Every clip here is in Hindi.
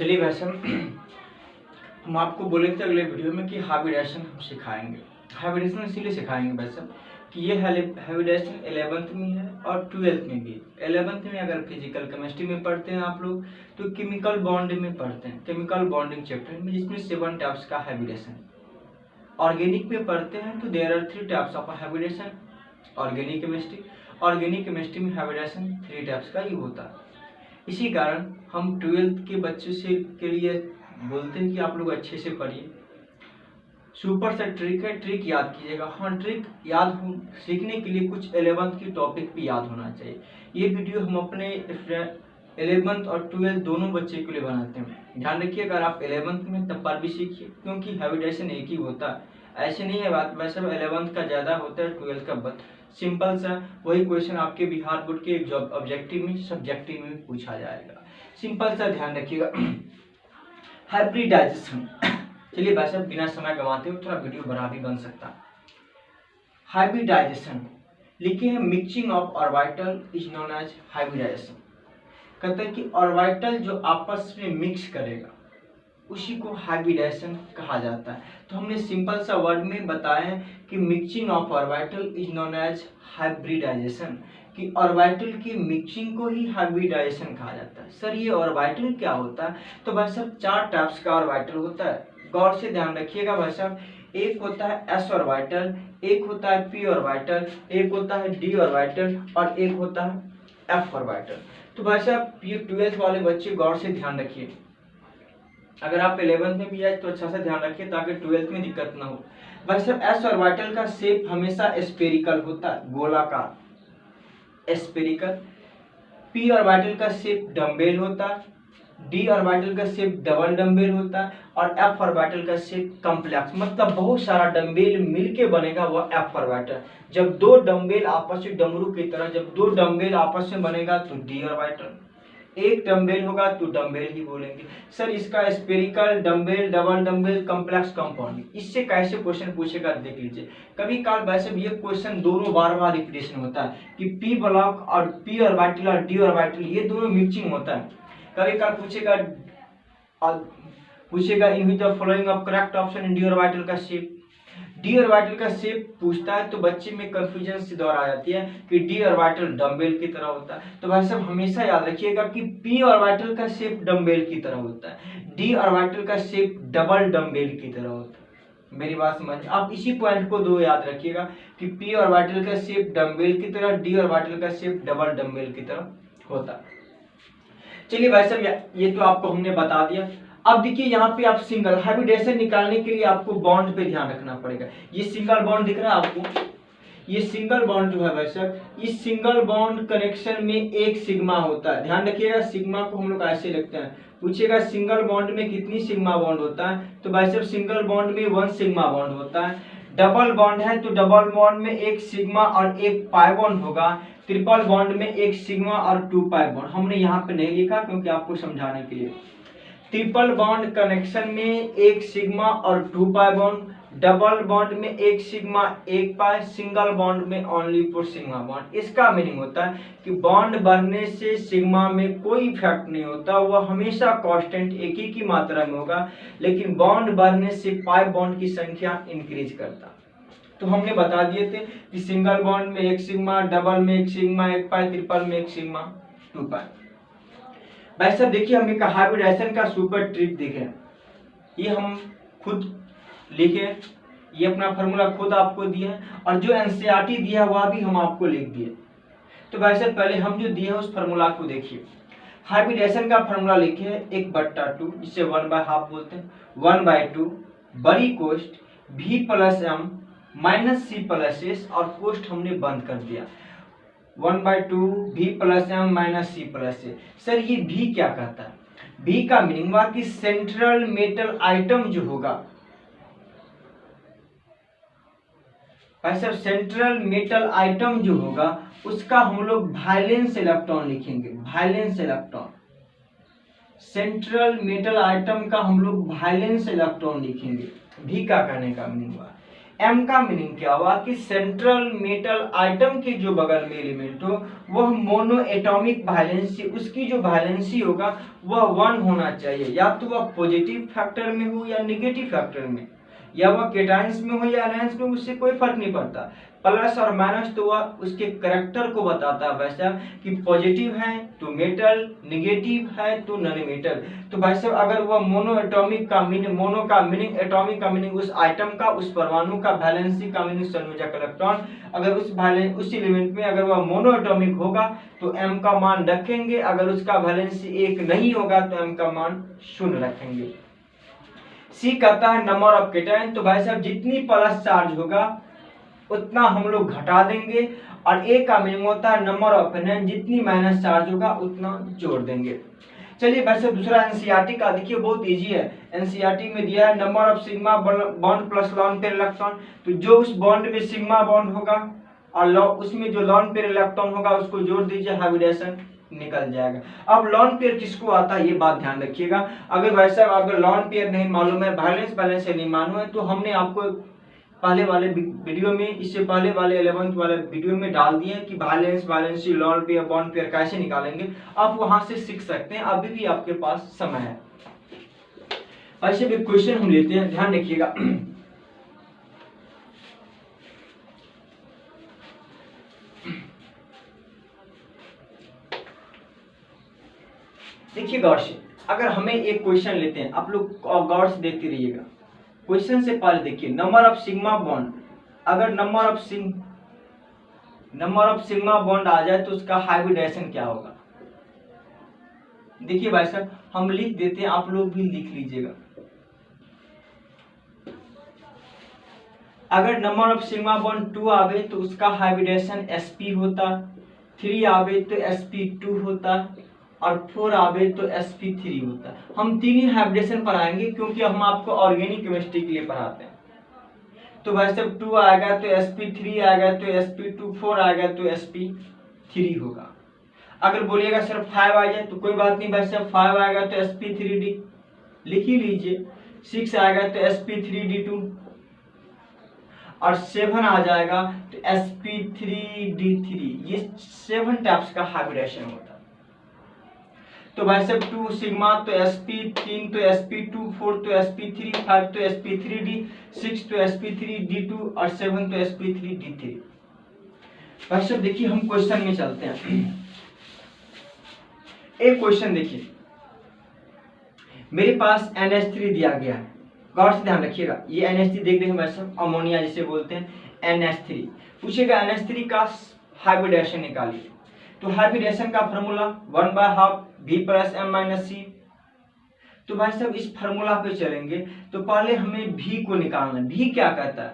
चलिए वैसे हम आपको बोले थे अगले वीडियो में कि हाइब्रिडेशन हम सिखाएंगे। हाइब्रिडेशन इसीलिए सिखाएंगे वैसे कि ये हाइब्रिडेशन 11th में है और 12th में भी। 11th में अगर फिजिकल केमिस्ट्री में पढ़ते हैं आप लोग तो केमिकल बॉन्डिंग में पढ़ते हैं, केमिकल बॉन्डिंग चैप्टर में, जिसमें 7 टाइप्स का हाइब्रिडेशन। ऑर्गेनिक में पढ़ते हैं तो there are 3 types of hybridization. Organic chemistry में हाइब्रिडेशन 3 टाइप्स का ही होता है। इसी कारण हम 12th के बच्चों से के लिए बोलते हैं कि आप लोग अच्छे से पढ़िए। सुपर से ट्रिक है, ट्रिक याद कीजिएगा। हाँ, ट्रिक याद हो सीखने के लिए कुछ 11th की टॉपिक भी याद होना चाहिए। ये वीडियो हम अपने 11th और 12th दोनों बच्चे के लिए बनाते हैं। ध्यान रखिए, अगर आप 11th में तब पर भी सीखिए, क्योंकि हाइब्रिडेशन एक ही होता है। ऐसे नहीं है बात, वैसे 11th का ज़्यादा होता है, 12th का बस सिंपल सा वही क्वेश्चन आपके बिहार बोर्ड के ऑब्जेक्टिव में सब्जेक्टिव में पूछा जाएगा। सिंपल सा ध्यान रखिएगा। हाइब्रिडाइजेशन, चलिए वैसे बिना समय गंवाते हुए थोड़ा वीडियो बड़ा भी बन सकता है। हाइब्रिडाइजेशन लिखे हैं, mixing of orbital is known as hybridization. कहते हैं कि ऑर्बिटल जो आपस में मिक्स करेगा उसी को हाइब्रिडाइजेशन कहा जाता है। तो हमने सिंपल सा वर्ड में बताया है कि mixing of orbital is known as hybridization, कि ऑर्बिटल की मिक्सिंग को ही हाइब्रिडाइजेशन कहा जाता है। सर ये ऑर्बिटल क्या होता है? तो भाई साहब 4 टाइप्स का ऑर्बिटल होता है, गौर से ध्यान रखिएगा भाई साहब। एक होता है एस ऑर्बिटल, एक होता है पी ऑर्बिटल, एक होता है डी ऑर्बिटल और एक होता है एफ ऑर्बिटल। तो भाई साहब ये 12th वाले बच्चे गौर से ध्यान रखिए। अगर आप 11th में भी आए तो अच्छा से ध्यान रखिए ताकि 12th में दिक्कत ना हो। भाई साहब एस ऑर्बिटल का शेप हमेशा स्फेरिकल होता है, गोलाकार स्फेरिकल। पी ऑर्बिटल का शेप डम्बेल होता है, डी ऑर्बिटल का शेप डबल डम्बेल होता है और एफ ऑर्बिटल का शेप कॉम्प्लेक्स, मतलब बहुत सारा डम्बेल मिलके बनेगा वह एफ ऑर्बिटल। जब 2 डम्बेल आपस में डमरू की तरह जब 2 डम्बेल आपस में बनेगा तो डी ऑर्बिटल, एक डम्बेल होगा तो डम्बेल ही बोलेंगे। सर इसका spherical, dumbbell, double dumbbell, complex compound, इससे कैसे क्वेश्चन पूछेगा देख लीजिए। कभी काल वैसे ये क्वेश्चन दोनों बार बार रिपीटेशन होता है कि पी ब्लॉक और पी ऑर्बिटल और डी ऑर्बिटल ये दोनों मिक्सिंग होता है। कभी काल पूछेगा in which the following of correct option in D orbital का शेप। डी ऑर्बिटल का शेप पूछता है तो बच्चे में कंफ्यूजन सी दौर आ जाती है कि डी ऑर्बिटल डम्बेल की तरह होता है। तो भाई साहब हमेशा याद रखिएगा कि पी ऑर्बिटल का शेप डम्बेल की तरह होता है, डी ऑर्बिटल का शेप डबल डम्बेल की तरह होता है। मेरी बात समझ, आप इसी पॉइंट को दो याद रखिएगा कि पी ऑर्बिटल का शेप डम्बेल की तरह, डी ऑर्बिटल का शेप डबल डम्बेल की तरह होता है। चलिए भाई साहब ये तो आपको हमने बता दिया। अब देखिए यहाँ पे आप सिंगल हाइब्रिडेशन निकालने के लिए आपको बॉन्ड पे ध्यान रखना पड़ेगा। ये सिंगल बॉन्ड दिख रहा है आपको, ये सिंगल बॉन्ड जो है भाई साहब, इस सिंगल बॉन्ड कनेक्शन में एक सिग्मा होता है। ध्यान रखिएगा, सिग्मा को हम लोग ऐसे लिखते हैं। पूछेगा सिंगल बॉन्ड में कितनी सिग्मा बॉन्ड होता है, तो भाई साहब सिंगल बॉन्ड में 1 सिग्मा बॉन्ड होता है। डबल बॉन्ड है तो डबल बॉन्ड में 1 सिग्मा और 1 पाई बॉन्ड होगा। ट्रिपल बॉन्ड में 1 सिग्मा और 2 पाई बॉन्ड, हमने यहाँ पे नहीं लिखा क्योंकि आपको समझाने के लिए। ट्रिपल बॉन्ड कनेक्शन में 1 सिग्मा और 2 पाई बॉन्ड, डबल बॉन्ड में 1 सिग्मा 1 पाई, सिंगल बॉन्ड में ओनली 4 सिग्मा बॉन्ड। इसका मीनिंग होता है कि बॉन्ड बढ़ने से सिग्मा में कोई इफेक्ट नहीं होता, वह हमेशा कांस्टेंट एक ही की मात्रा में होगा, लेकिन बॉन्ड बढ़ने से पाई बॉन्ड की संख्या इंक्रीज करता। तो हमने बता दिए थे कि सिंगल बॉन्ड में 1 सिग्मा, डबल में 1 सिग्मा 1 पाई, ट्रिपल में 1 सिग्मा 2 पाई। भाई साहब देखिए हमने कहा हाइब्रिडेशन का सुपर ट्रिक देखें, ये हम खुद लिखे, ये अपना फार्मूला खुद आपको दिया है और जो एनसीईआरटी दिया है वह भी हम आपको लिख दिए। तो भाई साहब पहले हम जो दिए हैं उस फार्मूला को देखिए। हाइब्रिडेशन का फार्मूला लिखे है 1/2, जिसे 1/2 बोलते हैं। 1/2 बड़ी कोष्ट v + m - c + s और कोष्ट हमने बंद कर दिया। 1/2 v + m - c + a। Sir ये v क्या कहता है? v का मीनिंग हुआ कि सेंट्रल मेटल आइटम जो होगा, भाई साहब सेंट्रल मेटल आइटम जो होगा उसका हम लोग वैलेंस इलेक्ट्रॉन लिखेंगे। Valence electron, central metal atom का हम लोग वैलेंस इलेक्ट्रॉन लिखेंगे। v का कहने का मीनिंग हुआ एम का मीनिंग क्या हुआ कि सेंट्रल मेटल आइटम के जो बगल में एलिमेंट हो वह मोनो एटॉमिक वैलेंसी, उसकी जो वैलेंसी होगा वह 1 होना चाहिए, या तो वह पॉजिटिव फैक्टर में हो या निगेटिव फैक्टर में, या वह केटाइंस में हो या एनायंस में, उससे कोई फर्क नहीं पड़ता। प्लस और माइनस तो वह उसके करैक्टर को बताता है वैसा कि पॉजिटिव है तो मेटल, निगेटिव है तो नॉन मेटल। तो भाई साहब अगर वह मोनो एटॉमिक का मीनिंग, मोनो का मीनिंग, एटॉमिक का मीनिंग उस आइटम का, उस परमाणु का, वैलेंसी का मीनिंग संयोजक इलेक्ट्रॉन, अगर उस एलिमेंट में अगर वह मोनो एटॉमिक होगा तो m का मान रखेंगे, अगर उसका वैलेंसी 1 नहीं होगा तो m का मान 0 रखेंगे। सी कहता है नंबर ऑफ केटायन, तो भाई साहब जितनी प्लस चार्ज होगा उतना हम लोग घटा देंगे, और ए का मीनिंग होता है नंबर ऑफ एनायन, जितनी माइनस चार्ज होगा उतना जोड़ देंगे। चलिए भाई साहब दूसरा एनसीईआरटी का देखिए, बहुत इजी है। एनसीईआरटी में दिया है number of sigma bond plus lone pair electron, तो जो उस बॉन्ड में सिग्मा बॉन्ड होगा और उसमें जो लॉन पेयर इलेक्ट्रॉन होगा उसको जोड़ दीजिए, हाइब्रिडेशन निकल जाएगा। अब लॉन पेयर किसको आता है ये बात ध्यान रखिएगा। अगर भाई साहब अगर लॉन पेयर नहीं मालूम है, वैलेंस बैलेंस नहीं मालूम है, तो हमने आपको पहले वाले वीडियो में, इससे पहले वाले 11th वाले वीडियो में डाल दिए कि valence, valency, lone pair, bond pair कैसे निकालेंगे, आप वहां से सीख सकते हैं, अभी भी आपके पास समय है। ऐसे भी क्वेश्चन हम लेते हैं, ध्यान रखिएगा। देखिए गौर से, अगर हमें एक क्वेश्चन लेते हैं, आप लोग गौर से देखते रहिएगा। क्वेश्चन से पहले देखिए नंबर ऑफ सिग्मा बॉन्ड, अगर नंबर ऑफ सिग्मा बॉन्ड आ जाए तो उसका हाइब्रिडेशन क्या होगा। देखिए भाई साहब हम लिख देते हैं, आप लोग भी लिख लीजिएगा। अगर नंबर ऑफ सिग्मा बॉन्ड 2 आवे तो उसका हाइब्रिडेशन sp होता, 3 आवे तो sp2 होता, और 4 आवे तो sp3 होता। हम तीन ही हाइब्रिडेशन पढ़ाएंगे क्योंकि हम आपको ऑर्गेनिक केमिस्ट्री के लिए पढ़ाते हैं। तो भाई साहब 2 आएगा तो sp3 आएगा तो sp2, 4 आएगा तो sp3 होगा। अगर बोलिएगा सर 5 आ जाए तो कोई बात नहीं भाई साहब, 5 आएगा तो sp3d लिख ही लीजिए, 6 आएगा तो sp3d2, और 7 आ जाएगा तो sp3d3। ये 7 टाइप्स का हाइब्रिडेशन होता है। तो भाई साहब 2 सिग्मा तो sp, 3 तो sp2, 4 तो sp3, 5 तो sp3d, 6 तो sp3d2 और 7 तो sp3d3। भाई साहब देखिए हम क्वेश्चन में चलते हैं। एक क्वेश्चन देखिए, मेरे पास NH3 दिया गया है, गौर से ध्यान रखिएगा। ये NH3 देख रहे हैं भाई साहब, अमोनिया जिसे बोलते हैं NH3। पूछेगा NH3 का हाइब्रिडेशन निकालिए, तो हाइब्रिडेशन का फॉर्मूला 1/2 V + M - C। तो भाई साहब इस फॉर्मूला पे चलेंगे तो पहले हमें V को निकालना है। V क्या कहता है,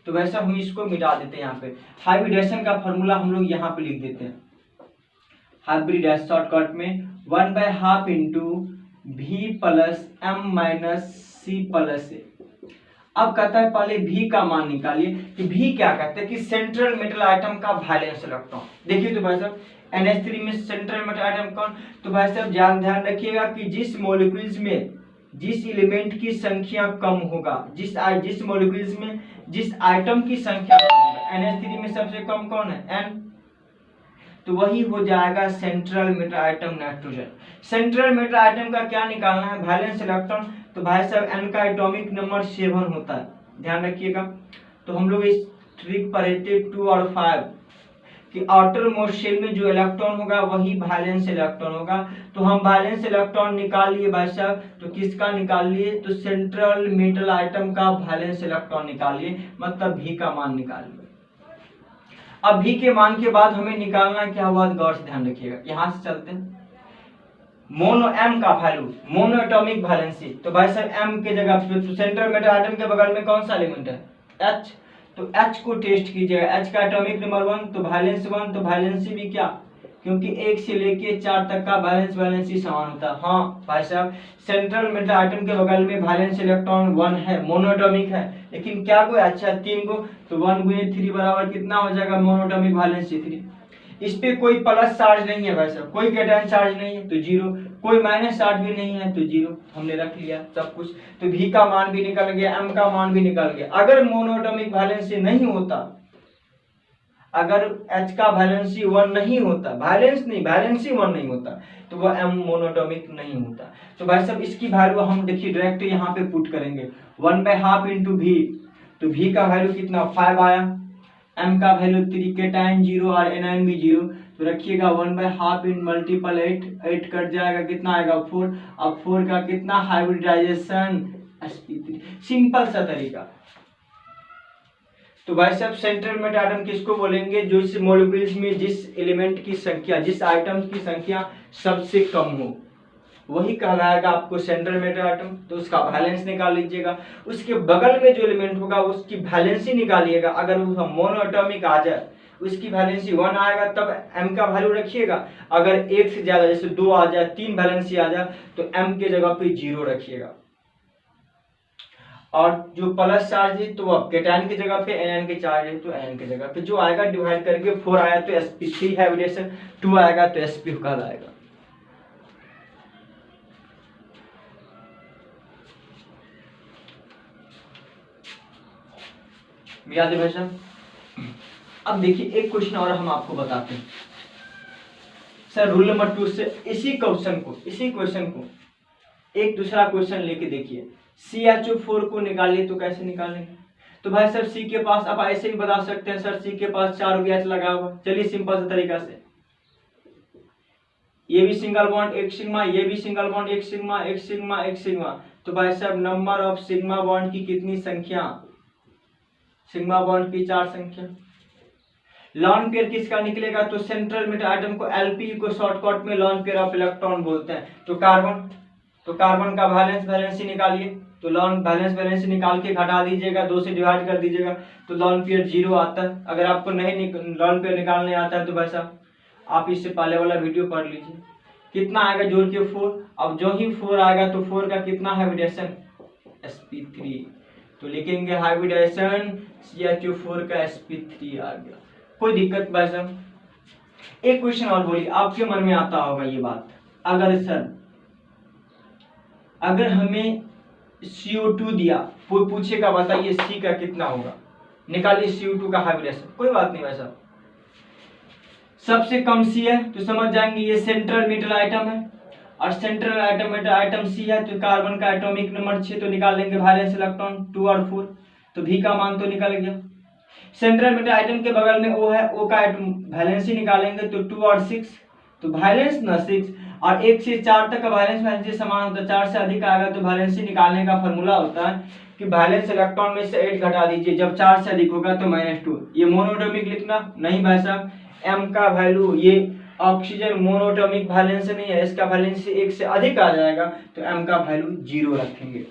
तो भाई साहब हम इसको मिटा देते हैं। यहाँ पे हाइब्रिडेशन का फॉर्मूला हम लोग यहाँ पे लिख देते हैं, हाइब्रिडेशन शॉर्टकट में 1/2 × V + M - C + A। अब कहता है पहले V का मान निकालिए, कि V क्या कहता है कि सेंट्रल मेटल आइटम का वैलेंस इलेक्ट्रॉन। देखिए तो भाई साहब NH3 में सेंट्रल मेटल आइटम कौन, तो भाई साहब ध्यान रखिएगा कि जिस मॉलिक्यूल्स में जिस एलिमेंट की संख्या कम होगा, जिस मॉलिक्यूल्स में जिस आइटम की संख्या कम होगा, NH3 में सबसे कम कौन है N, तो वही हो जाएगा central metal atom nitrogen. Central metal atom का क्या निकालना है, वैलेंस इलेक्ट्रॉन। तो भाई साहब N का एटॉमिक नंबर 7 होता है, ध्यान रखिएगा। तो हम लोग इस ट्रिक पढ़ते 2 और 5 कि आउटर मोस्ट शेल में जो इलेक्ट्रॉन होगा वही वैलेंस इलेक्ट्रॉन होगा। तो हम वैलेंस इलेक्ट्रॉन निकाल लिए भाई साहब, तो किसका निकाल लिए, तो सेंट्रल मेटल आइटम का वैलेंस इलेक्ट्रॉन निकाल लिए, मतलब V का मान निकाल लिए। अब V के मान के बाद हमें निकालना क्या हुआ, गौर से ध्यान रखिएगा। यहां से चलते हैं, मोनो M का वैल्यू, मोनो एटॉमिक वैलेंसी। तो भाई साहब M के जगह पे सेंट्रल मेटल आइटम के बगल में कौन सा एलिमेंट है H, तो H को टेस्ट कीजिएगा। H का एटॉमिक नंबर 1 तो वैलेंस 1, तो वैलेंसी भी क्या, क्योंकि 1 से लेके 4 तक का वैलेंसी समान होता है। हाँ भाई साहब सेंट्रल मेटल आइटम के बगल में वैलेंस इलेक्ट्रॉन 1 है, मोनोएटॉमिक है, लेकिन क्या कोई अच्छा 3 को, तो 1 × 3 बराबर कितना हो जाएगा, मोनोएटॉमिक वैलेंसी 3। इस पे कोई प्लस चार्ज नहीं है वैसा, कोई कैटायन चार्ज नहीं है तो जीरो, कोई माइनस चार्ज भी नहीं है तो जीरो, हमने रख लिया सब कुछ। तो V का मान भी निकल गया, M का मान भी निकल गया। अगर मोनोएटॉमिक वैलेंसी नहीं होता, अगर H का वैलेंसी 1 नहीं होता, वैलेंसी 1 नहीं होता, तो वह M मोनोएटॉमिक नहीं होता। तो भाई साहब इसकी वैल्यू हम देखिए डायरेक्ट यहाँ पे पुट करेंगे 1/2 इंटू V, तो V का वैल्यू कितना 5 आया, M का वैल्यू 3, कैटायन 0 और एनायन भी 0, तो रखिएगा 1/2 इन मल्टीपल 8 कट जाएगा, कितना आएगा 4। अब 4 का कितना हाइब्रिडाइजेशन sp3, सिंपल सा तरीका। तो भाई साहब सेंट्रल मेटल एटम किसको बोलेंगे, जो इस मॉलिक्यूल्स में जिस एलिमेंट की संख्या, जिस आइटम की संख्या सबसे कम हो, वही कहलाएगा आपको सेंट्रल मेटल एटम। तो उसका वैलेंस निकाल लीजिएगा, उसके बगल में जो एलिमेंट होगा उसकी वैलेंसी निकालिएगा। अगर वो मोनोएटॉमिक आ जाए, उसकी वैलेंसी 1 आएगा, तब M का वैल्यू रखिएगा। अगर 1 से ज्यादा जैसे 2 आ जाए, 3 वैलेंसी आ जाए, तो M के जगह पे 0 रखिएगा। और जो प्लस चार्ज है तो अब कैटायन की जगह पे, एनायन के चार्ज है तो एनायन की जगह पे जो आएगा डिवाइड करके 4 आया तो sp3 हाइब्रिडेशन, 2 आएगा तो sp कहलाएगा। याद है भाई साहब। अब देखिए एक क्वेश्चन और हम आपको बताते हैं सर, रूल नंबर 2 से इसी क्वेश्चन को एक दूसरा क्वेश्चन लेके देखिए। CH4 को निकालिए, तो कैसे निकालेंगे। तो भाई सर C के पास, आप ऐसे भी बता सकते हैं सर C के पास 4 OH लगा हुआ। चलिए सिंपल से तरीका से, ये भी सिंगल बॉन्ड एक सिग्मा, ये भी सिंगल बॉन्ड एक सिग्मा, एक सिग्मा, एक सिग्मा। तो भाई साहब नंबर ऑफ सिग्मा बॉन्ड की कितनी संख्या, सिग्मा बॉन्ड की 4 संख्या। लॉन पेयर किसका निकलेगा, तो सेंट्रल मेटल एटम को LP को शॉर्टकट में लॉन पेयर ऑफ इलेक्ट्रॉन बोलते हैं। तो कार्बन का वैलेंसी निकालिए, तो लॉन वैलेंसी निकाल के घटा दीजिएगा, 2 से डिवाइड कर दीजिएगा, तो लॉन पेयर 0 आता है। अगर आपको नहीं लॉन पेयर निकालने आता है तो भाई साहब आप इससे पहले वाला वीडियो पढ़ लीजिए। कितना आएगा जोड़ के 4। अब जो ही 4 आएगा तो 4 का कितना हाइब्रिडेशन sp3, तो लिखेंगे हाइब्रिडेशन CH4 का sp3 आ गया। कोई दिक्कत भाई साहब। एक क्वेश्चन और बोलिए, आपके मन में आता होगा ये बात, अगर हमें CO2 दिया, कोई पूछेगा बताइए C का कितना होगा, निकालिए CO2 का हाइब्रिडेशन। कोई बात नहीं भाई साहब, सबसे कम C है तो समझ जाएंगे ये सेंट्रल मेटल आइटम है, और सेंट्रल मेटल आइटम C है तो कार्बन का एटॉमिक नंबर 6, तो निकाल लेंगे वैलेंस इलेक्ट्रॉन 2 और 4, तो V का मान तो निकल गया। सेंट्रल मेटल आइटम के बगल में O है, O का वैलेंसी निकालेंगे तो 2 और 6, तो वैलेंस ना 6 और 1 से 4 तक का वैलेंस समान होता है, 4 से अधिक आएगा तो वैलेंसी निकालने का फॉर्मूला होता है कि वैलेंस इलेक्ट्रॉन में से 8 घटा दीजिए, जब 4 से अधिक होगा तो -2। ये मोनोएटॉमिक लिखना नहीं भाई साहब, M का वैल्यू, ये ऑक्सीजन मोनोएटॉमिक वैलेंस नहीं है, इसका वैलेंसी 1 से अधिक आ जाएगा तो M का वैल्यू 0 रखेंगे।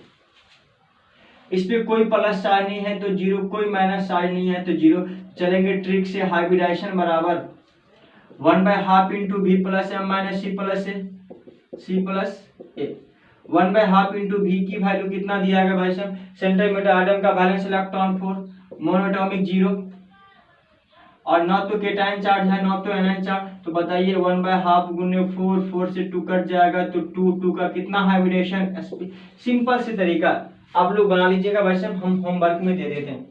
इस पे कोई प्लस चार्ज नहीं है तो 0, कोई माइनस चार्ज नहीं है तो 0। चलेंगे ट्रिक से, हाइब्रिडाइजेशन बराबर 1/2 into V plus M minus C plus A। 1/2 into V की वैल्यू कितना दिया गया भाई साहब, सेंट्रल मेटल आइटम का वैलेंस इलेक्ट्रॉन 4, मोनोएटॉमिक 0, और ना तो कैटायन चार्ज है ना तो एनायन चार्ज, तो बताइए 1/2 गुने 4, 4 से 2 कट जाएगा तो 2 का कितना हाइब्रिडेशन sp। सिंपल से तरीका आप लोग बना लीजिएगा भाई साहब, हम होमवर्क में दे देते हैं,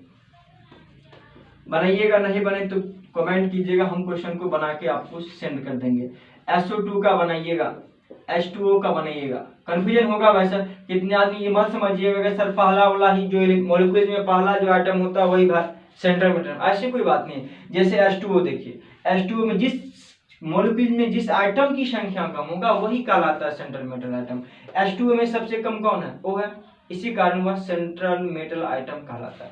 बनाइएगा, नहीं बने तो कमेंट कीजिएगा, हम क्वेश्चन को बना के आपको सेंड कर देंगे। SO2 का बनाइएगा, H2O का बनाइएगा। कंफ्यूजन होगा वैसा, कितने आदमी ये मत समझिएगा कि सर पहला वाला ही जो मॉलिक्यूल में पहला जो आइटम होता है वही सेंट्रल मेटल, ऐसी कोई बात नहीं है। जैसे H2O देखिए, H2O में जिस मॉलिक्यूल में जिस आइटम की संख्या कम होगा वही कहलाता है सेंट्रल मेटल आइटम। H2O में सबसे कम कौन है, O है, इसी कारण वह सेंट्रल मेटल आइटम कहलाता है।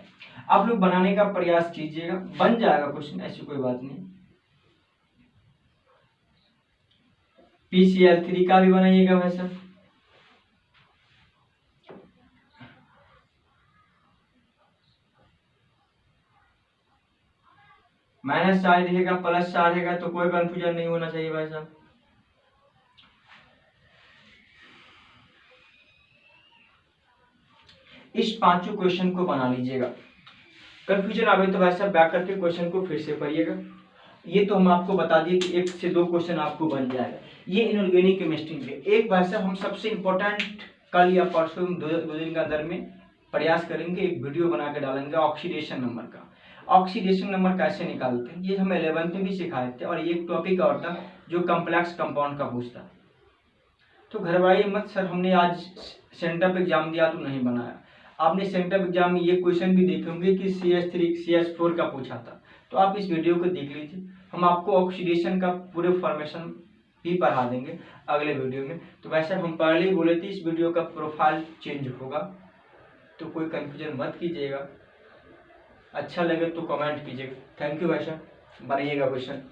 आप लोग बनाने का प्रयास कीजिएगा, बन जाएगा क्वेश्चन, ऐसी कोई बात नहीं। PCl3 का भी बनाइएगा भाई साहब। माइनस चार्ज रहेगा, प्लस चार्ज रहेगा, तो कोई कंफ्यूजन नहीं होना चाहिए भाई साहब। इस 5 क्वेश्चन को बना लीजिएगा। कंफ्यूजन आ गई तो भाई साहब बैक करके क्वेश्चन को फिर से पढ़िएगा ये तो हम आपको बता दिए कि 1 से 2 क्वेश्चन आपको बन जाएगा। ये इनऑर्गेनिक केमिस्ट्री के एक भाई साहब हम सबसे इम्पोर्टेंट कल या परसों दो दिन के अंदर में प्रयास करेंगे, एक वीडियो बना के डालेंगे ऑक्सीडेशन नंबर का। ऑक्सीडेशन नंबर कैसे निकालते हैं ये हम 11th में भी सिखाए थे, और ये एक टॉपिक और था जो कम्प्लेक्स कंपाउंड का पूछता। तो घरवाई मत सर हमने आज सेंटअप एग्जाम दिया तो नहीं बनाया। आपने सेंटअप एग्जाम में ये क्वेश्चन भी देखे होंगे कि CH3 CH4 का पूछा था, तो आप इस वीडियो को देख लीजिए। हम आपको ऑक्सीडेशन का पूरे फॉर्मेशन भी पढ़ा देंगे अगले वीडियो में। तो वैसे हम पहले ही बोले थे इस वीडियो का प्रोफाइल चेंज होगा, तो कोई कंफ्यूजन मत कीजिएगा। अच्छा लगे तो कमेंट कीजिएगा। थैंक यू भाई साहब, बनाइएगा क्वेश्चन।